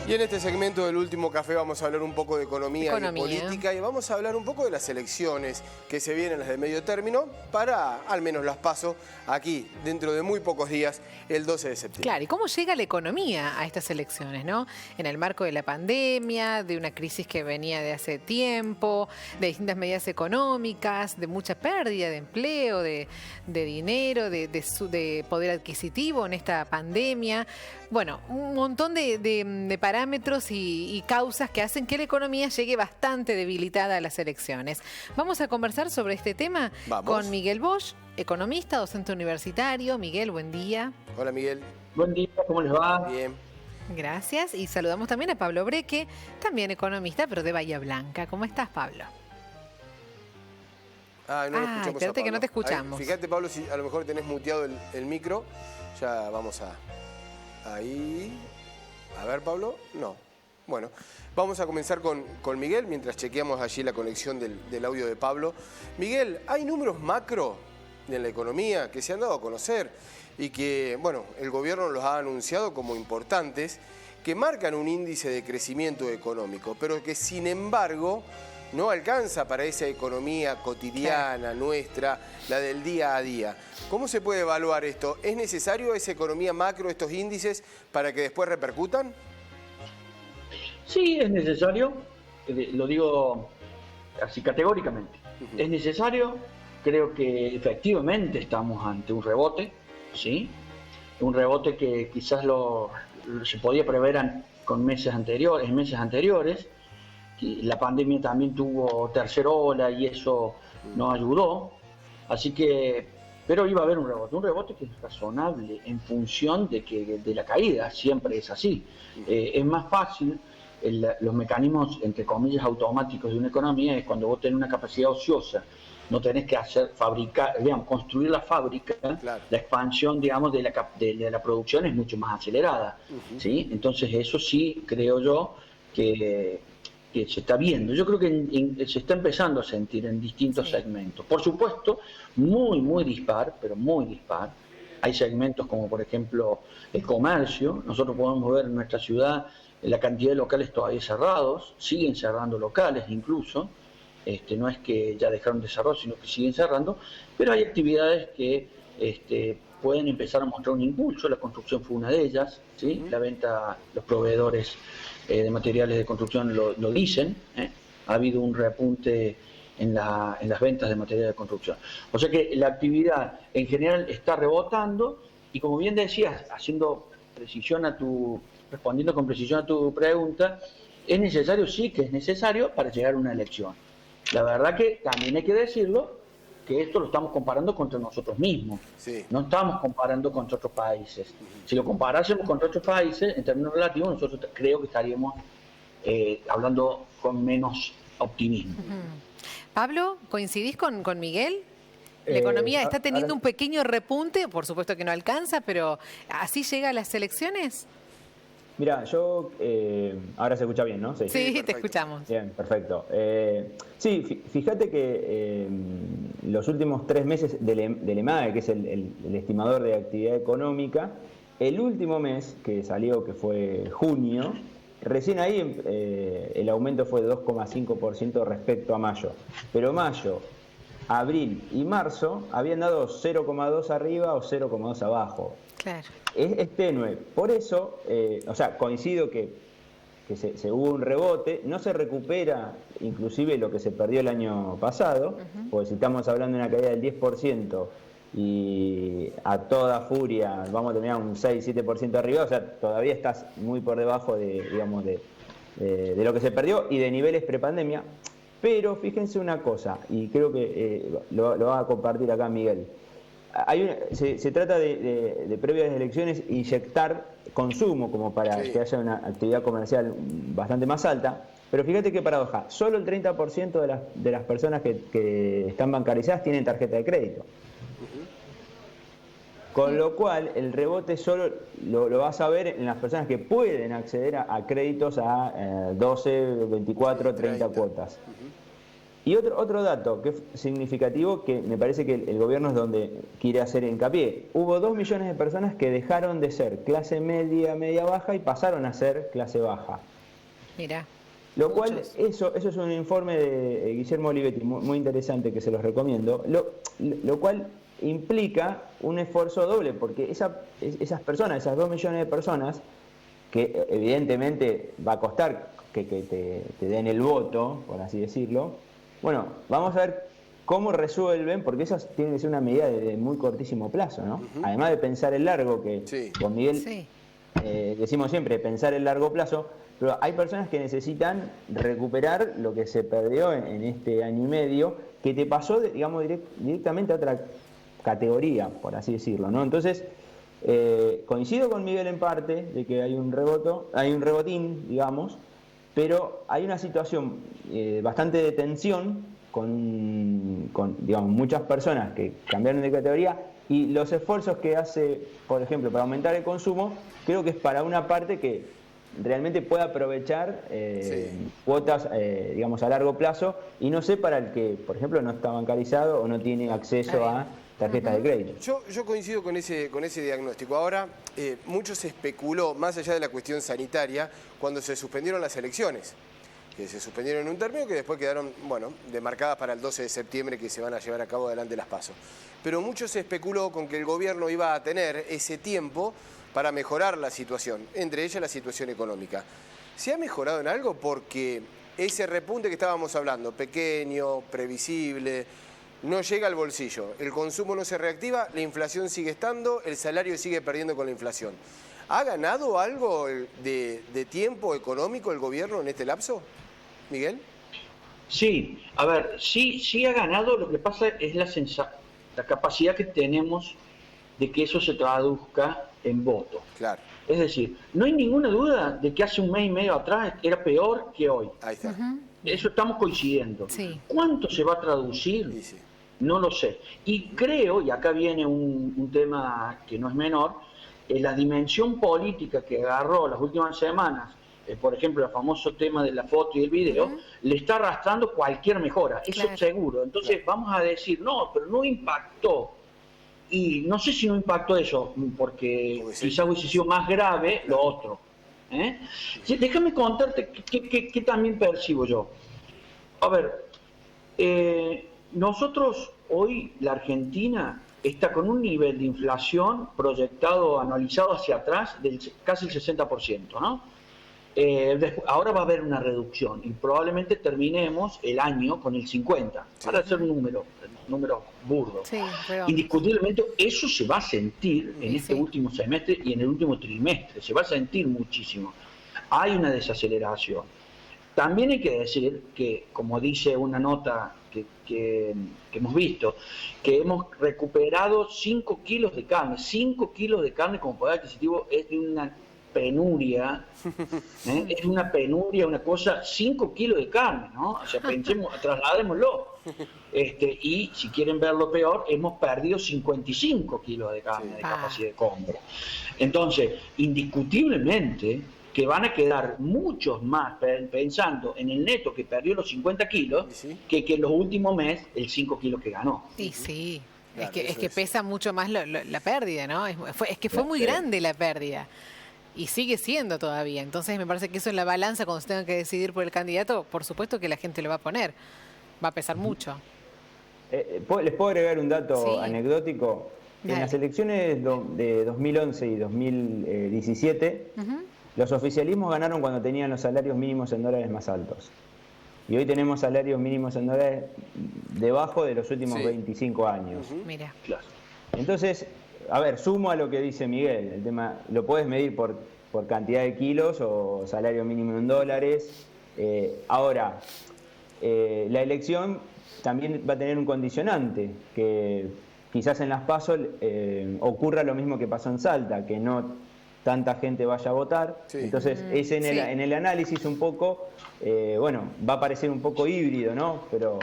Y en este segmento del último café vamos a hablar un poco de economía y política y vamos a hablar un poco de las elecciones que se vienen, las de medio término, para al menos las PASO aquí, dentro de muy pocos días, el 12 de septiembre. Claro, ¿y cómo llega la economía a estas elecciones, no? En el marco de la pandemia, de una crisis que venía de hace tiempo, de distintas medidas económicas, de mucha pérdida de empleo, de dinero, de poder adquisitivo en esta pandemia. Bueno, un montón de parámetros y causas que hacen que la economía llegue bastante debilitada a las elecciones. Vamos a conversar sobre este tema con Miguel Bosch, economista, docente universitario. Miguel, buen día. Hola, Miguel. Buen día, ¿cómo les va? Bien. Gracias. Y saludamos también a Pablo Breque, también economista, pero de Bahía Blanca. ¿Cómo estás, Pablo? No lo escuchamos. Espérate que no te escuchamos. Ahí, fíjate, Pablo, si a lo mejor tenés muteado el micro. Ya vamos a... Ahí... A ver, Pablo. No. Bueno, vamos a comenzar con Miguel, mientras chequeamos allí la conexión del audio de Pablo. Miguel, ¿hay números macro en la economía que se han dado a conocer y que, bueno, el gobierno los ha anunciado como importantes, que marcan un índice de crecimiento económico, pero que sin embargo no alcanza para esa economía cotidiana nuestra, la del día a día? ¿Cómo se puede evaluar esto? ¿Es necesario esa economía macro, estos índices, para que después repercutan? Sí, es necesario, lo digo así categóricamente. Es necesario, creo que efectivamente estamos ante un rebote, ¿sí? Un rebote que quizás se podía prever con meses anteriores. La pandemia también tuvo tercera ola y eso nos ayudó. Así que, pero iba a haber un rebote que es razonable en función de la caída, siempre es así. Es más fácil, los mecanismos, entre comillas, automáticos de una economía es cuando vos tenés una capacidad ociosa, no tenés que construir la fábrica, claro. La expansión, digamos, de la producción es mucho más acelerada, ¿sí? Entonces eso sí, creo yo, que se está viendo. Yo creo que se está empezando a sentir en distintos segmentos. Por supuesto, muy dispar, pero muy dispar. Hay segmentos como, por ejemplo, el comercio. Nosotros podemos ver en nuestra ciudad la cantidad de locales todavía cerrados, siguen cerrando locales incluso. No es que ya dejaron de cerrar, sino que siguen cerrando, pero hay actividades que pueden empezar a mostrar un impulso. La construcción fue una de ellas, ¿sí? La venta, los proveedores de materiales de construcción lo dicen, ha habido un repunte en las ventas de materiales de construcción. O sea que la actividad en general está rebotando y, como bien decías, respondiendo con precisión a tu pregunta, es necesario, sí que es necesario para llegar a una elección. La verdad que también hay que decirlo, que esto lo estamos comparando contra nosotros mismos. Sí. No estamos comparando contra otros países. Si lo comparásemos contra otros países, en términos relativos, nosotros creo que estaríamos hablando con menos optimismo. Pablo, ¿coincidís con Miguel? La economía está teniendo un pequeño repunte, por supuesto que no alcanza, pero ¿así llega a las elecciones? Mira, yo... ahora se escucha bien, ¿no? Sí, te escuchamos. Bien, perfecto. Sí, fíjate que los últimos 3 meses del EMAE, que es el estimador de actividad económica, el último mes que salió, que fue junio, recién ahí el aumento fue de 2,5% respecto a mayo. Pero mayo, abril y marzo habían dado 0,2 arriba o 0,2 abajo. Claro. Es tenue. Por eso, coincido que se hubo un rebote, no se recupera inclusive lo que se perdió el año pasado, porque si estamos hablando de una caída del 10% y a toda furia vamos a terminar un 6-7% arriba, o sea, todavía estás muy por debajo de lo que se perdió y de niveles prepandemia. Pero fíjense una cosa, y creo que lo va a compartir acá Miguel. Se trata de previas elecciones inyectar consumo como para que haya una actividad comercial bastante más alta, pero fíjate qué paradoja, solo el 30% de las personas que están bancarizadas tienen tarjeta de crédito. Con lo cual el rebote solo lo vas a ver en las personas que pueden acceder a créditos a 12, 24, 30 cuotas. Y otro dato que es significativo, que me parece que el gobierno es donde quiere hacer hincapié. Hubo 2 millones de personas que dejaron de ser clase media, media baja y pasaron a ser clase baja. Mira. Lo cual, eso es un informe de Guillermo Olivetti, muy interesante, que se los recomiendo, lo cual implica un esfuerzo doble, porque esas personas, esas 2 millones de personas, que evidentemente va a costar que te den el voto, por así decirlo. Bueno, vamos a ver cómo resuelven, porque eso tiene que ser una medida de muy cortísimo plazo, ¿no? Además de pensar el largo, que con Miguel decimos siempre, pensar el largo plazo, pero hay personas que necesitan recuperar lo que se perdió en este año y medio, que te pasó, digamos, directamente a otra categoría, por así decirlo, ¿no? Entonces, coincido con Miguel en parte de que hay un rebotín, digamos, pero hay una situación bastante de tensión con digamos, muchas personas que cambiaron de categoría, y los esfuerzos que hace, por ejemplo, para aumentar el consumo, creo que es para una parte que realmente puede aprovechar cuotas, digamos, a largo plazo, y no sé para el que, por ejemplo, no está bancarizado o no tiene acceso a tarjetas de crédito. Yo coincido con ese diagnóstico. Ahora, mucho se especuló, más allá de la cuestión sanitaria, cuando se suspendieron las elecciones, que se suspendieron en un término que después quedaron, bueno, demarcadas para el 12 de septiembre, que se van a llevar a cabo adelante las PASO. Pero mucho se especuló con que el gobierno iba a tener ese tiempo para mejorar la situación, entre ellas la situación económica. ¿Se ha mejorado en algo? Porque ese repunte que estábamos hablando, pequeño, previsible, no llega al bolsillo, el consumo no se reactiva, la inflación sigue estando, el salario sigue perdiendo con la inflación. ¿Ha ganado algo de tiempo económico el gobierno en este lapso, Miguel? Sí, a ver, sí ha ganado, lo que pasa es la capacidad que tenemos de que eso se traduzca en voto. Claro. Es decir, no hay ninguna duda de que hace un mes y medio atrás era peor que hoy. Ahí está. Eso estamos coincidiendo. Sí. ¿Cuánto se va a traducir? Sí. No lo sé. Y creo, y acá viene un tema que no es menor, la dimensión política que agarró las últimas semanas, por ejemplo, el famoso tema de la foto y el video, le está arrastrando cualquier mejora, eso seguro. Entonces vamos a decir, no, pero no impactó. Y no sé si no impactó eso, porque quizás hubiese sido más grave lo otro. Déjame contarte qué también percibo yo. A ver, nosotros hoy, la Argentina está con un nivel de inflación proyectado, anualizado hacia atrás, del casi el 60%, ¿no? Ahora va a haber una reducción y probablemente terminemos el año con el 50%, para hacer un número burdo. Sí, indiscutiblemente eso se va a sentir en este último semestre y en el último trimestre, se va a sentir muchísimo. Hay una desaceleración. También hay que decir que, como dice una nota que hemos visto, que hemos recuperado 5 kilos de carne. 5 kilos de carne como poder adquisitivo es de una penuria, es una penuria, una cosa, 5 kilos de carne, ¿no? O sea, trasladémoslo. Y si quieren verlo peor, hemos perdido 55 kilos de carne de capacidad de compra. Entonces, indiscutiblemente que van a quedar muchos más pensando en el neto que perdió los 50 kilos que en los últimos meses el 5 kilos que ganó. Sí. Claro, es que pesa mucho más la pérdida, ¿no? Es que fue muy grande la pérdida. Y sigue siendo todavía. Entonces me parece que eso en la balanza, cuando se tengan que decidir por el candidato, por supuesto que la gente lo va a poner. Va a pesar mucho. ¿Les puedo agregar un dato anecdótico? Dale. En las elecciones de 2011 y 2017, los oficialismos ganaron cuando tenían los salarios mínimos en dólares más altos. Y hoy tenemos salarios mínimos en dólares debajo de los últimos 25 años. Mira. Entonces, a ver, sumo a lo que dice Miguel. El tema, lo puedes medir por cantidad de kilos o salario mínimo en dólares. Ahora, la elección también va a tener un condicionante, que quizás en las PASO ocurra lo mismo que pasó en Salta, que no tanta gente vaya a votar. Sí. Entonces, ese Sí. en el análisis un poco, bueno, va a parecer un poco híbrido, ¿no? Pero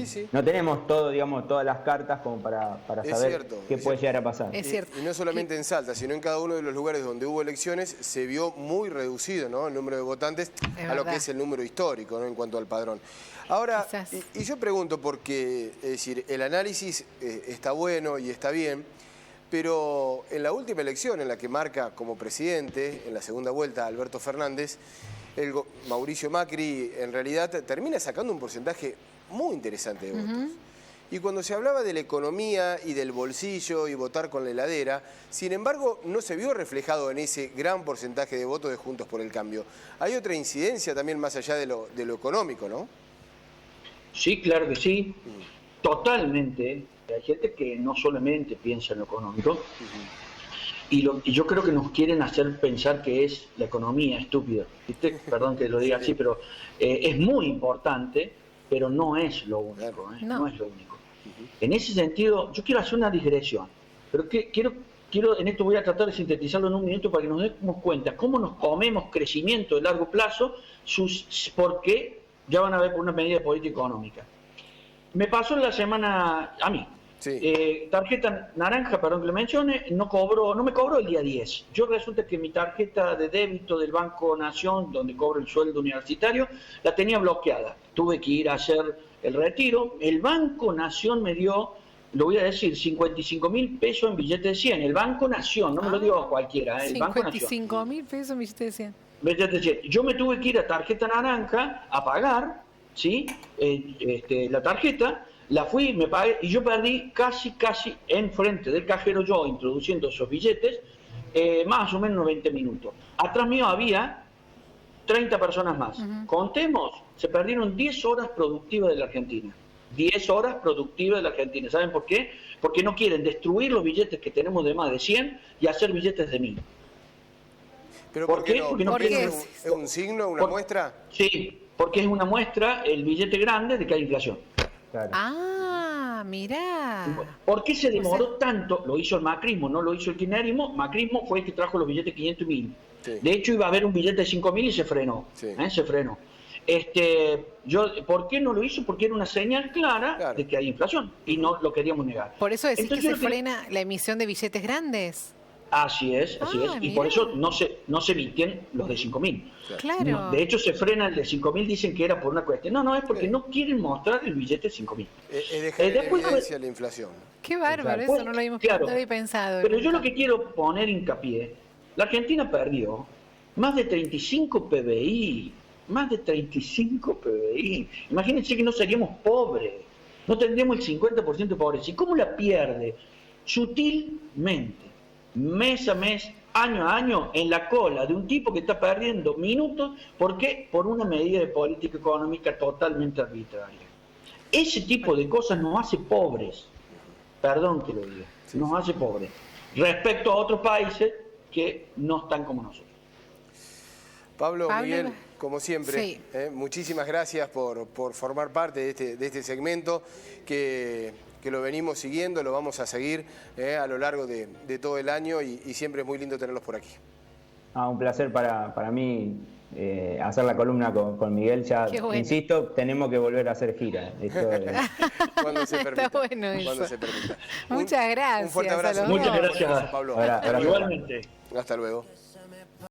Sí. no tenemos todo, digamos, todas las cartas como para Es saber cierto, qué es puede cierto. llegar a pasar. Es cierto. Y no solamente en Salta, sino en cada uno de los lugares donde hubo elecciones se vio muy reducido, ¿no?, el número de votantes a lo verdad. que es el número histórico, ¿no?, en cuanto al padrón. Ahora, Quizás. y yo pregunto porque, es decir, el análisis está bueno y está bien, pero en la última elección en la que marca como presidente, en la segunda vuelta, Alberto Fernández, Mauricio Macri en realidad termina sacando un porcentaje muy interesante de votos. Y cuando se hablaba de la economía y del bolsillo y votar con la heladera, sin embargo, no se vio reflejado en ese gran porcentaje de votos de Juntos por el Cambio. Hay otra incidencia también más allá de lo económico, ¿no? Sí, claro que sí, totalmente. Hay gente que no solamente piensa en lo económico, y yo creo que nos quieren hacer pensar que es la economía estúpida. ¿Viste? Perdón que lo diga así, pero es muy importante, pero no es lo único. No es lo único. En ese sentido, yo quiero hacer una digresión, pero quiero, en esto voy a tratar de sintetizarlo en un minuto para que nos demos cuenta cómo nos comemos crecimiento de largo plazo, porque ya van a ver por una medida de política económica. Me pasó en la semana, a mí, tarjeta naranja, perdón que lo mencione, no me cobró el día 10. Yo resulta que mi tarjeta de débito del Banco Nación, donde cobro el sueldo universitario, la tenía bloqueada. Tuve que ir a hacer el retiro. El Banco Nación me dio, lo voy a decir, 55.000 pesos en billete de 100. El Banco Nación, no me lo dio cualquiera, el Banco Nación. 55.000 pesos en billete de 100. Billete de 100. Yo me tuve que ir a tarjeta naranja a pagar, ¿sí? La tarjeta. La fui, me pagué y yo perdí casi enfrente del cajero, yo introduciendo esos billetes, más o menos 20 minutos. Atrás mío había 30 personas más. Contemos, se perdieron 10 horas productivas de la Argentina. 10 horas productivas de la Argentina. ¿Saben por qué? Porque no quieren destruir los billetes que tenemos de más de 100 y hacer billetes de 1000. ¿Pero ¿Por qué? no? Porque no ¿Por qué? quieren... ¿Es un signo, una muestra? Sí, porque es una muestra, el billete grande, de que hay inflación. Claro. Ah, mirá. ¿Por qué se demoró tanto? Lo hizo el macrismo, no lo hizo el kirchnerismo. Macrismo fue el que trajo los billetes 500 y 1000. Sí. De hecho, iba a haber un billete de 5.000 y se frenó. Sí. Se frenó. ¿Por qué no lo hizo? Porque era una señal clara de que hay inflación y no lo queríamos negar. Por eso decís Entonces, que se frena la emisión de billetes grandes. Así es. Y mirá. por eso no se emiten los de 5.000. Claro. No, de hecho, se frena el de 5.000, dicen que era por una cuestión. No, es porque no quieren mostrar el billete de 5.000. Es dejar en después- evidencia la inflación. Qué bárbaro, Exacto. eso no lo habíamos Claro. no había pensado. Pero yo nunca. lo que quiero poner hincapié, la Argentina perdió más de 35 PBI, más de 35 PBI. Imagínense que no seríamos pobres, no tendríamos el 50% de pobreza. ¿Y cómo la pierde? Sutilmente, mes a mes, año a año, en la cola de un tipo que está perdiendo minutos. ¿Por qué? Por una medida de política económica totalmente arbitraria. Ese tipo de cosas nos hace pobres. Perdón que lo diga, nos hace pobres. Respecto a otros países que no están como nosotros. Pablo, Pablo, Miguel, como siempre, sí. Muchísimas gracias por formar parte de este segmento que lo venimos siguiendo, lo vamos a seguir a lo largo de todo el año y siempre es muy lindo tenerlos por aquí. Un placer para mí hacer la columna con Miguel. Ya, Qué bueno. insisto, tenemos que volver a hacer gira. Esto Cuando se permita. Está bueno eso. Cuando se permita. Muchas gracias. Un fuerte abrazo. a los Muchas dos. gracias. Pablo. Abrazo. Igualmente. Hasta luego.